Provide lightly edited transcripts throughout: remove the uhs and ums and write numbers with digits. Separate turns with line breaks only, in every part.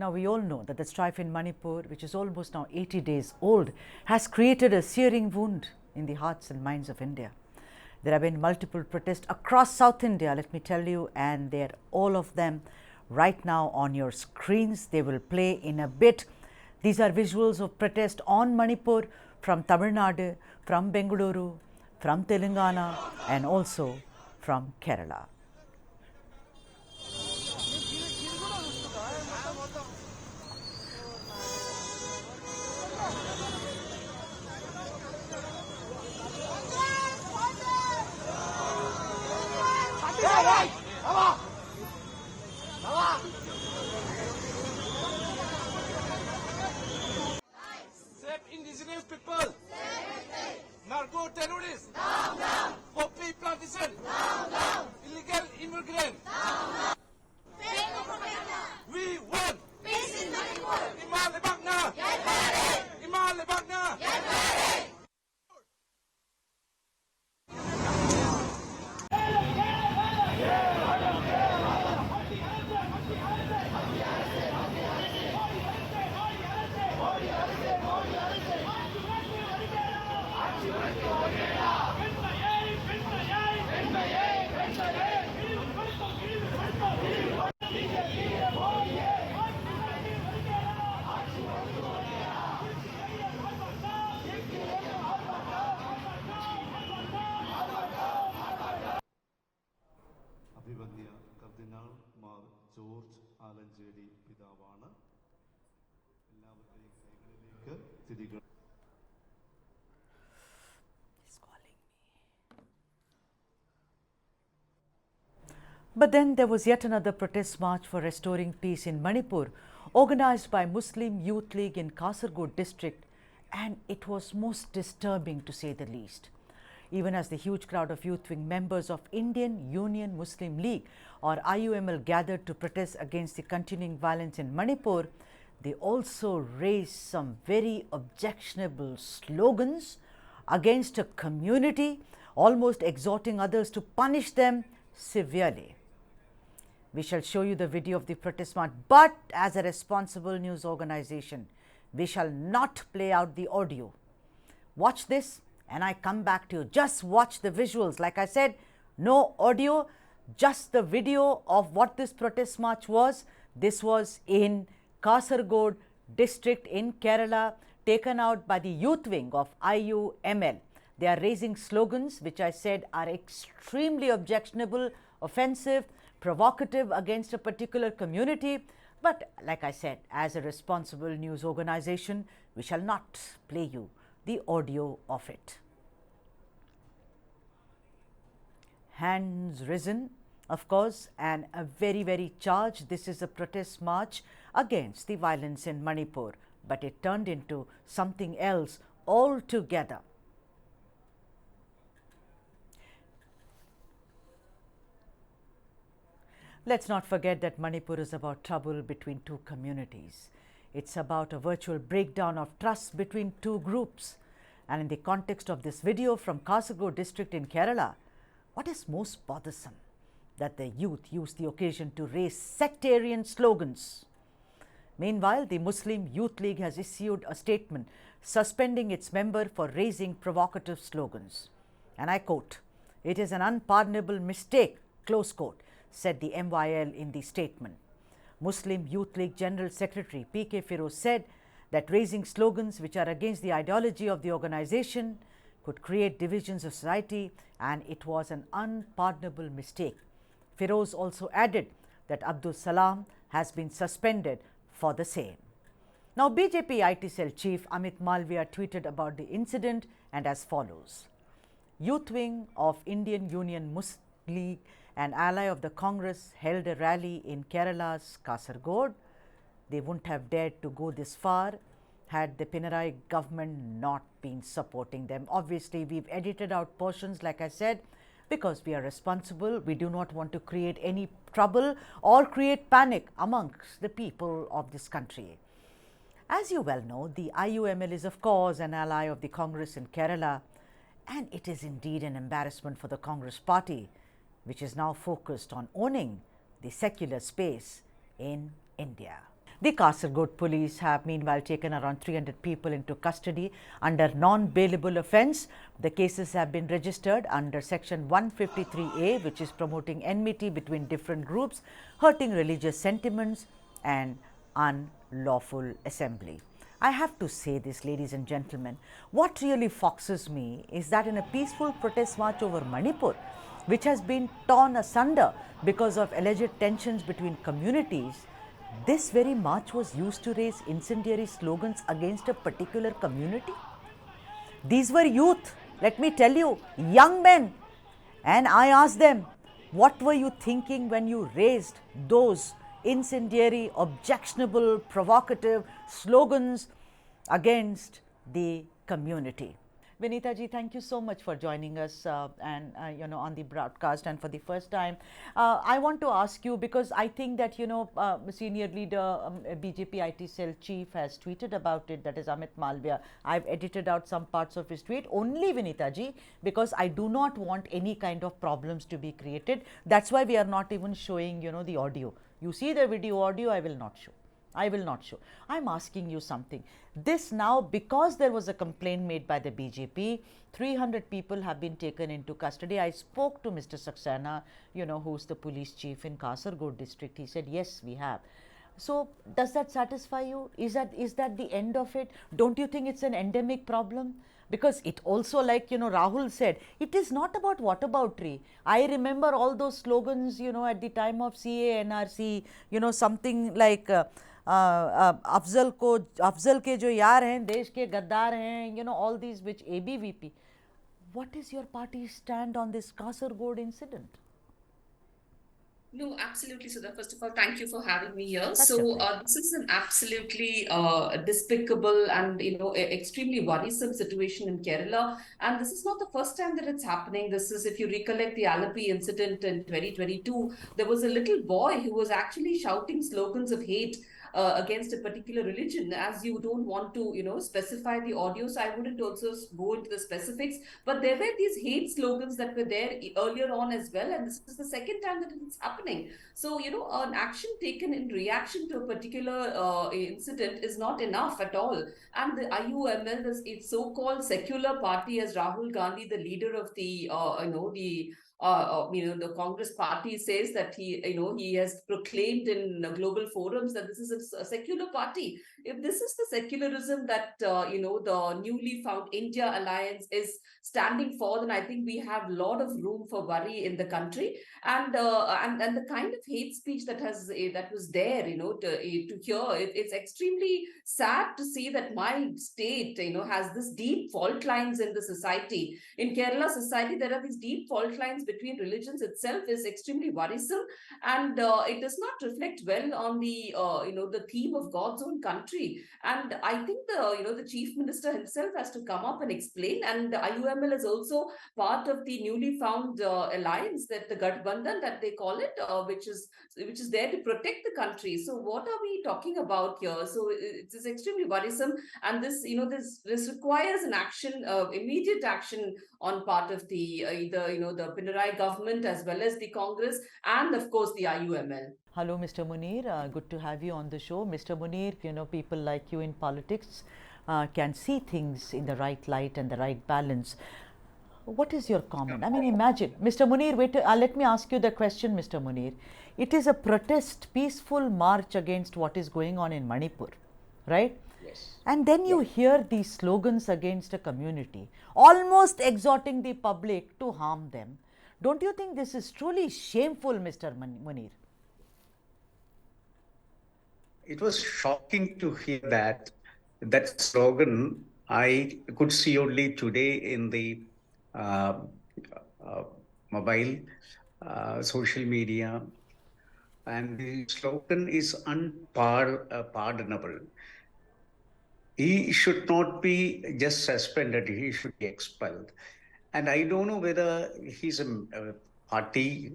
Now, we all know that the strife in Manipur, which is almost now 80 days old, has created a searing wound in the hearts and minds of India. There have been multiple protests across South India, let me tell you, and they're all of them right now on your screens. They will play in a bit. These are visuals of protest on Manipur from Tamil Nadu, from Bengaluru, from Telangana, and also from Kerala.
Save indigenous people. Narco terrorists. Down, down. Poppy plantation. Down, down. Illegal immigrants. Down, down. We want peace in Manipur. Imal lebagna. Imal lebagna.
അഭിവന്യ കർദിനാൾ Mar George Alencherry പിതാവാണ്. എല്ലാവരുടെയും കൈകളിലേക്ക് തിരികൾ.
But then there was yet another protest march for restoring peace in Manipur, organized by Muslim Youth League in Kasaragod district, and it was most disturbing to say the least. Even as the huge crowd of youth wing members of Indian Union Muslim League or IUML gathered to protest against the continuing violence in Manipur, they also raised some very objectionable slogans against a community, almost exhorting others to punish them severely. We shall show you the video of the protest march, but as a responsible news organization, we shall not play out the audio. Watch this and I come back to you. Just watch the visuals. Like I said, no audio, just the video of what this protest march was. This was in Kasaragod district in Kerala, taken out by the youth wing of IUML. They are raising slogans which I said are extremely objectionable, offensive, provocative against a particular community. But like I said, as a responsible news organization, we shall not play you the audio of it. Hands risen, of course, and a very, very charged. This is a protest march against the violence in Manipur, but it turned into something else altogether. Let's not forget that Manipur is about trouble between two communities. It's about a virtual breakdown of trust between two groups. And in the context of this video from Kasaragod district in Kerala, what is most bothersome? That the youth used the occasion to raise sectarian slogans. Meanwhile, the Muslim Youth League has issued a statement suspending its member for raising provocative slogans. And I quote, "It is an unpardonable mistake," close quote, said the MYL in the statement. Muslim Youth League General Secretary P.K. Firoz said that raising slogans which are against the ideology of the organization could create divisions of society, and it was an unpardonable mistake. Firoz also added that Abdul Salam has been suspended for the same. Now, BJP IT cell chief Amit Malviya tweeted about the incident and as follows: Youth wing of Indian Union Muslim League, an ally of the Congress, held a rally in Kerala's Kasaragod. They wouldn't have dared to go this far had the Pinarayi government not been supporting them. Obviously, we've edited out portions, like I said, because we are responsible. We do not want to create any trouble or create panic amongst the people of this country. As you well know, the IUML is of course an ally of the Congress in Kerala, and it is indeed an embarrassment for the Congress party, which is now focused on owning the secular space in India. The Kasaragod police have meanwhile taken around 300 people into custody under non-bailable offence. The cases have been registered under section 153A, which is promoting enmity between different groups, hurting religious sentiments and unlawful assembly. I have to say this, ladies and gentlemen, what really foxes me is that in a peaceful protest march over Manipur, which has been torn asunder because of alleged tensions between communities, this very march was used to raise incendiary slogans against a particular community. These were youth, let me tell you, young men. And I asked them, what were you thinking when you raised those incendiary, objectionable, provocative slogans against the community? Vinita ji, thank you so much for joining us on the broadcast, and for the first time. I want to ask you, because I think that senior leader BJP IT cell chief has tweeted about it, that is Amit Malviya. I've edited out some parts of his tweet only, Vinita ji, because I do not want any kind of problems to be created. That's why we are not even showing the audio. You see the video audio, I will not show. I will not show. I'm asking you something. This now, because there was a complaint made by the BJP, 300 people have been taken into custody. I spoke to Mr. Saxena, who's the police chief in Kasaragod district. He said, yes, we have. So, does that satisfy you? Is that the end of it? Don't you think it's an endemic problem? Because it also, like Rahul said, it is not about whataboutery. I remember all those slogans, at the time of CA, NRC, something like Afzal के जो यार हैं, देश के गद्दार हैं, all these which ABVP. What is your party's stand on this Kasaragod incident?
No, absolutely, Sudha. First of all, thank you for having me here.
That's
This is an absolutely despicable and extremely worrisome situation in Kerala. And this is not the first time that it's happening. This is, if you recollect the Alapi incident in 2022, there was a little boy who was actually shouting slogans of hate against a particular religion. As you don't want to, specify the audio, so I wouldn't also go into the specifics. But there were these hate slogans that were there earlier on as well, and this is the second time that it's happening. So, an action taken in reaction to a particular incident is not enough at all. And the IUML, its so-called secular party, as Rahul Gandhi, the leader of the, the Congress party, says that he has proclaimed in global forums that this is a secular party. If this is the secularism that the newly found India alliance is standing for, then I think we have a lot of room for worry in the country. And the kind of hate speech that was there, to hear, it's extremely sad to see that my state, has this deep fault lines in the society. In Kerala society, there are these deep fault lines between religions itself is extremely worrisome, and it does not reflect well on the the theme of God's own country. And I think the chief minister himself has to come up and explain. And the IUML is also part of the newly found alliance, that the Gathbandhan that they call it, which is there to protect the country. So what are we talking about here? So it is extremely worrisome, and this this requires an action, immediate action on part of the the Pinarayi government as well as the Congress and of course the IUML.
Hello, Mr. Munir. Good to have you on the show. Mr. Munir, people like you in politics can see things in the right light and the right balance. What is your comment? I mean, imagine, Mr. Munir, wait, let me ask you the question, Mr. Munir. It is a protest, peaceful march against what is going on in Manipur, right?
Yes.
And then you hear these slogans against a community, almost exhorting the public to harm them. Don't you think this is truly shameful, Mr. Munir?
It was shocking to hear that slogan. I could see only today in the mobile, social media, and the slogan is unpardonable. He should not be just suspended, he should be expelled. And I don't know whether he's a party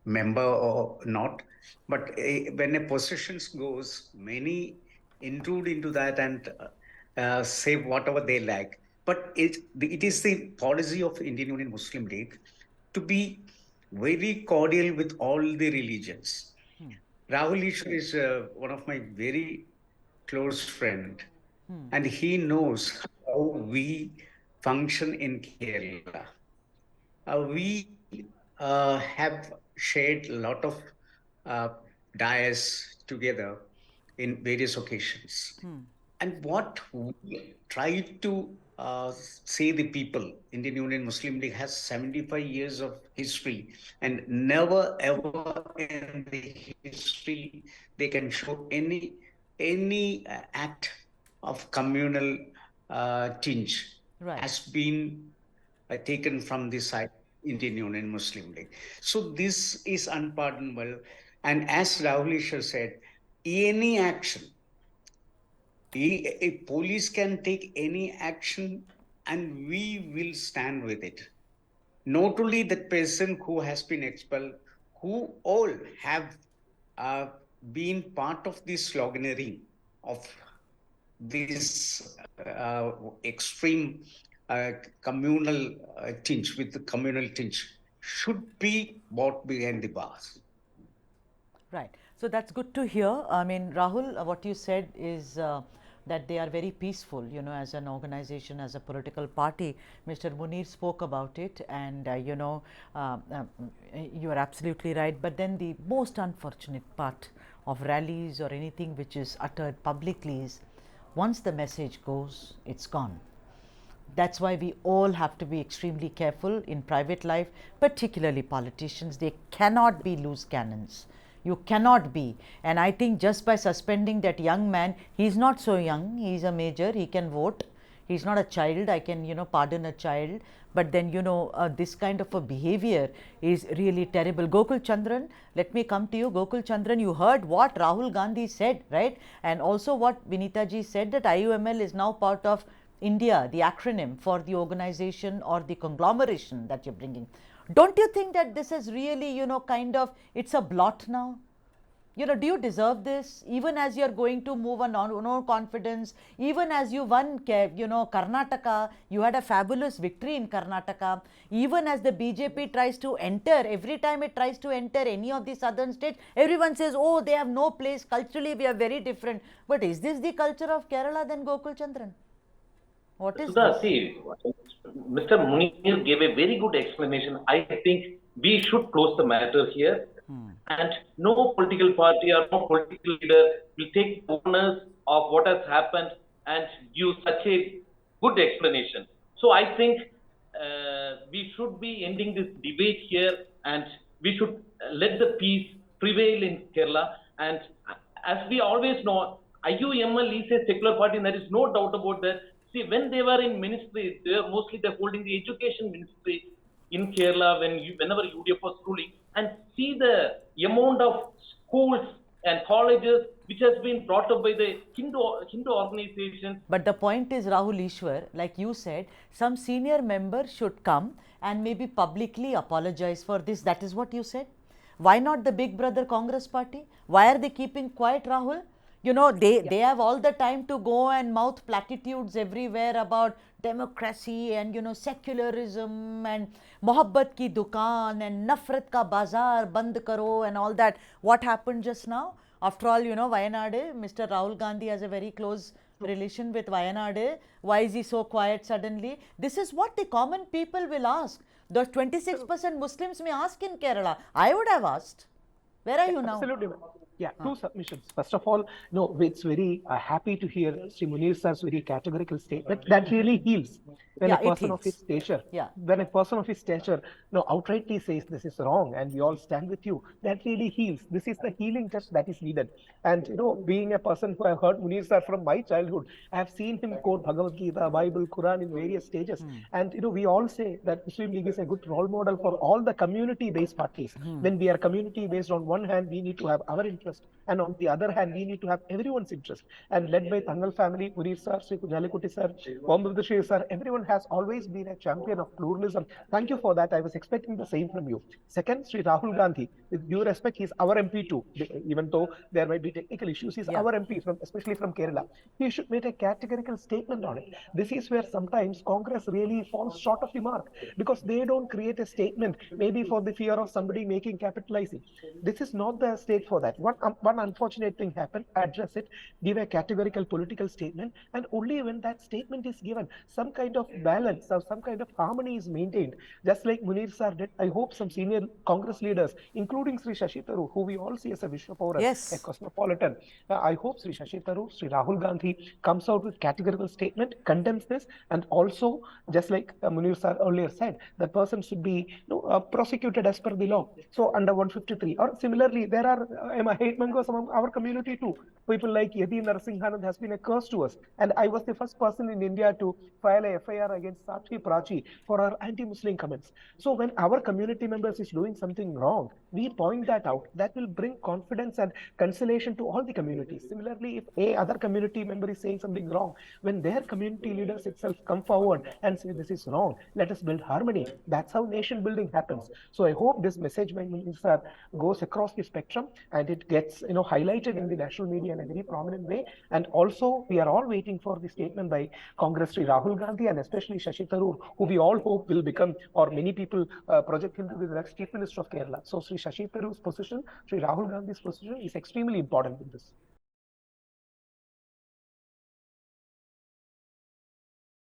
member or not, but when a position goes, many intrude into that and say whatever they like. But it is the policy of Indian Union Muslim League to be very cordial with all the religions. Rahul Ishwar is one of my very close friend, and he knows how we function in Kerala. We have shared a lot of uh, diets together in various occasions. And what we try to say the people, Indian Union Muslim League has 75 years of history, and never ever in the history they can show any act of communal tinge
Right.
has been taken from the side Indian Union Muslim League. So this is unpardonable. And as Rahul Ishwar said, any action, a police can take any action and we will stand with it. Not only that person who has been expelled, who all have uh, been part of this sloganeering of this extreme communal tinge with the communal tinge should be brought behind the bars.
Right. So that's good to hear. I mean, Rahul, what you said is that they are very peaceful, you know, as an organization, as a political party. Mr. Munir spoke about it, and you are absolutely right. But then the most unfortunate part of rallies or anything which is uttered publicly is once the message goes, it's gone. That's why we all have to be extremely careful in private life, particularly politicians. They cannot be loose cannons. You cannot be. And I think just by suspending that young man, he's not so young, he's a major, he can vote. He's not a child, I can, you know, pardon a child. But then, you know, this kind of a behavior is really terrible. Gokul Chandran, let me come to you. Gokul Chandran, you heard what Rahul Gandhi said, right? And also what Vinita ji said, that IUML is now part of India, the acronym for the organization or the conglomeration that you're bringing. Don't you think that this is really, you know, kind of, it's a blot now? You know, do you deserve this? Even as you're going to move on no confidence, even as you won, you know, Karnataka, you had a fabulous victory in Karnataka. Even as the BJP tries to enter, every time it tries to enter any of the southern states, everyone says, oh, they have no place. Culturally, we are very different. But is this the culture of Kerala then, Gokul Chandran? What is
Sudha,
this?
see, Mr. Munir gave a very good explanation. I think we should close the matter here, and no political party or no political leader will take onus of what has happened and give such a good explanation. So I think we should be ending this debate here, and we should let the peace prevail in Kerala. And as we always know, IUML is a secular party, and there is no doubt about that. See, when they were in ministry, they were mostly holding the education ministry in Kerala whenever UDF was ruling, and see the amount of schools and colleges which has been brought up by the Hindu organizations.
But the point is, Rahul Ishwar, like you said, some senior member should come and maybe publicly apologize for this. That is what you said. Why not the big brother Congress party? Why are they keeping quiet, Rahul? You know, they have all the time to go and mouth platitudes everywhere about democracy and, you know, secularism and mohabbat ki dukaan and nafrat ka bazaar band karo and all that. What happened just now? After all, you know, Wayanade, Mr. Rahul Gandhi has a very close relation with Wayanade. Why is he so quiet suddenly? This is what the common people will ask. The 26% Muslims may ask in Kerala. I would have asked. Where are you now?
Absolutely. Yeah, two submissions. First of all, no, it's very happy to hear Sri Munir sir's very categorical statement that really heals. When
Yeah,
a
it
person of his
heals.
stature,
Yeah.
when a person of his stature, no, outrightly says this is wrong and we all stand with you, that really heals. This is the healing touch that is needed. And, you know, being a person who I heard Munir sir from my childhood, I have seen him quote Bhagavad Gita, Bible, Quran in various stages. And, you know, we all say that Muslim League is a good role model for all the community-based parties. When we are community-based, on one hand, we need to have our interest, and on the other hand, we need to have everyone's interest. And led by Tangal family, Munir sir, Sri Kujalikuti sir, Bombadushi sir, everyone has always been a champion of pluralism. Thank you for that. I was expecting the same from you. Second, Sri Rahul Gandhi, with due respect, he's our MP too. Even though there might be technical issues, he's our MP, especially from Kerala. He should make a categorical statement on it. This is where sometimes Congress really falls short of the mark, because they don't create a statement, maybe for the fear of somebody capitalizing. This is not the state for that. What one unfortunate thing happened, address it, give a categorical political statement, and only when that statement is given, some kind of balance or some kind of harmony is maintained. Just like Munir sir did, I hope some senior Congress leaders, including Sri Shashi Tharoor, who we all see as a Vishwapauran, a
Yes.
cosmopolitan, I hope Sri Shashi Tharoor, Sri Rahul Gandhi comes out with categorical statement, condemns this, and also, just like Munir sir earlier said, the person should be prosecuted as per the law. So under 153, or similarly, there are hate mongers among our community too. People like Yadi Narasimhanand has been a curse to us, and I was the first person in India to file a FIR against Sakshi Prachi for our anti-Muslim comments. So when our community members is doing something wrong, we point that out. That will bring confidence and consolation to all the communities. Similarly, if a other community member is saying something wrong, when their community leaders itself come forward and say this is wrong, let us build harmony. That's how nation building happens. So I hope this message by Minister goes across the spectrum and it gets highlighted in the national media in a very prominent way. And also, we are all waiting for the statement by Congress Sri Rahul Gandhi and especially Shashi Tharoor, who we all hope will become, or many people project him to be the next Chief Minister of Kerala. So Sri Shashi Tharoor's position, Sri Rahul Gandhi's position is extremely important in this.